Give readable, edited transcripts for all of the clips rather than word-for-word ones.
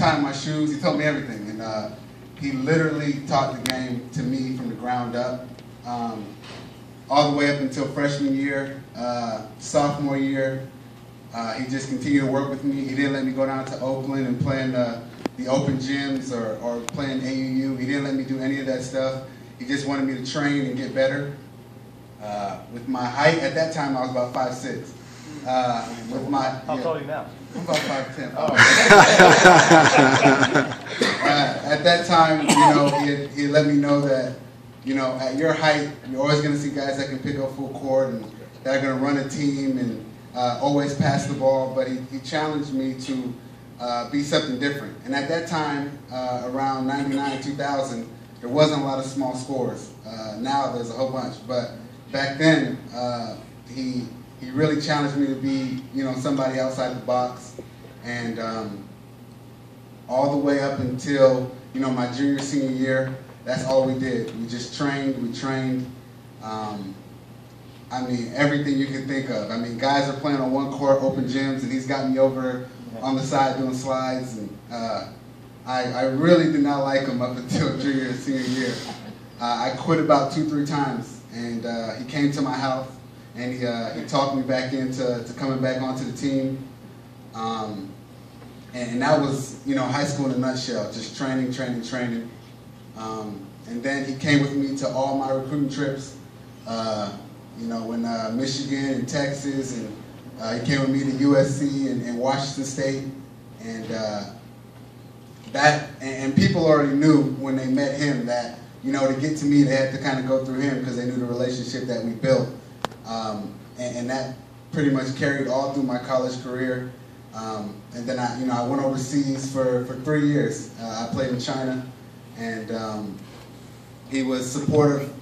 tying my shoes. He told me everything, and he literally taught the game to me from the ground up, all the way up until freshman year, sophomore year. He just continued to work with me. He didn't let me go down to Oakland and play in the open gyms or play in AUU. He didn't let me do any of that stuff. He just wanted me to train and get better. With my height, at that time I was about 5'6". How tall are you now? I'm about 5'10". Oh. At that time, he let me know that, at your height, you're always going to see guys that can pick up full court and that are going to run a team and always pass the ball. But he challenged me to be something different. And at that time, around 99, 2000, there wasn't a lot of small scorers. Now there's a whole bunch. But back then, he really challenged me to be, somebody outside the box. And all the way up until, my junior, senior year, that's all we did. We just trained, we trained. I mean, everything you can think of. I mean, guys are playing on one court, open gyms, and he's got me over on the side doing slides. And I really did not like him up until junior and senior year. I quit about 2-3 times, and he came to my house, and he talked me back into coming back onto the team. And that was, high school in a nutshell, just training, training, training. And then he came with me to all my recruiting trips, when Michigan and Texas, and he came with me to USC and Washington State. And people already knew when they met him that, to get to me, they had to kind of go through him because they knew the relationship that we built. And that pretty much carried all through my college career. And then I went overseas for 3 years. I played in China, and he was supportive,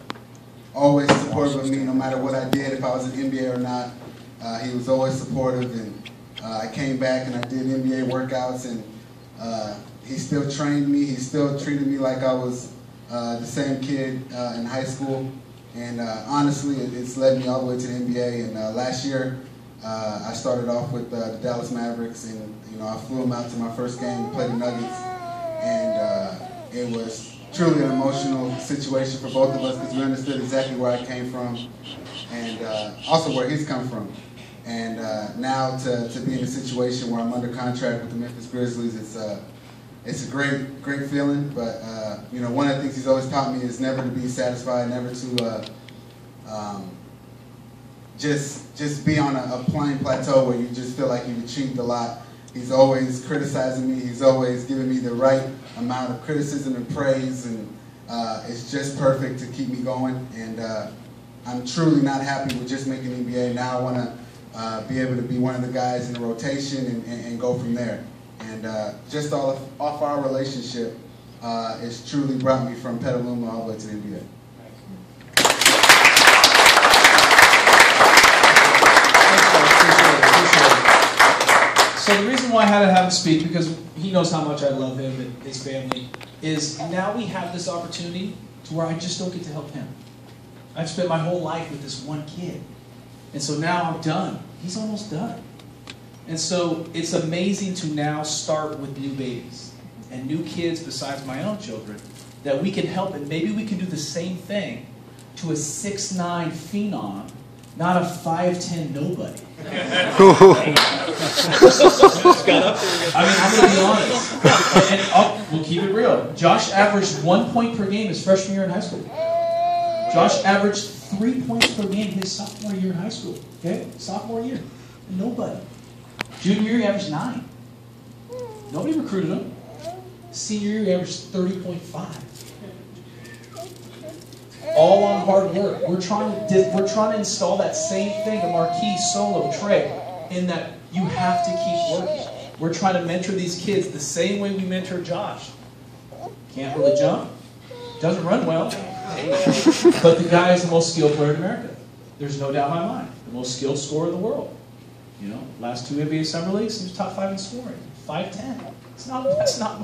always supportive of me no matter what I did, if I was in NBA or not. He was always supportive, and I came back and I did NBA workouts, and he still trained me. He still treated me like I was the same kid in high school. And honestly, it's led me all the way to the NBA. And last year, I started off with the Dallas Mavericks, and I flew them out to my first game to play the Nuggets, and it was truly an emotional situation for both of us because we understood exactly where I came from, and also where he's come from. And now to be in a situation where I'm under contract with the Memphis Grizzlies, it's a great feeling. But one of the things he's always taught me is never to be satisfied, never to just be on a plain plateau where you just feel like you've achieved a lot. He's always criticizing me. He's always giving me the right amount of criticism and praise, and it's just perfect to keep me going. And I'm truly not happy with just making the NBA. Now I want to be able to be one of the guys in the rotation and go from there. And just off our relationship, it's truly brought me from Petaluma all the way to the NBA. So the reason why I had to have him speak, because he knows how much I love him and his family, is now we have this opportunity to where I just don't get to help him. I've spent my whole life with this one kid. And so now I'm done. He's almost done. And so it's amazing to now start with new babies and new kids besides my own children that we can help, and maybe we can do the same thing to a 6'9" phenom, not a 5'10" nobody. I mean, I'm going to be honest. And we'll keep it real. Josh averaged 1 point per game his freshman year in high school. Josh averaged 3 points per game his sophomore year in high school. Okay? Sophomore year. Nobody. Junior year, he averaged 9. Nobody recruited him. Senior year, he averaged 30.5. All on hard work. We're trying to install that same thing, a marquee solo trait, in that you have to keep working. We're trying to mentor these kids the same way we mentor Josh. Can't really jump. Doesn't run well. But the guy is the most skilled player in America. There's no doubt in my mind. The most skilled scorer in the world. Last 2 NBA Summer Leagues, he was top 5 in scoring. 5'10". That's not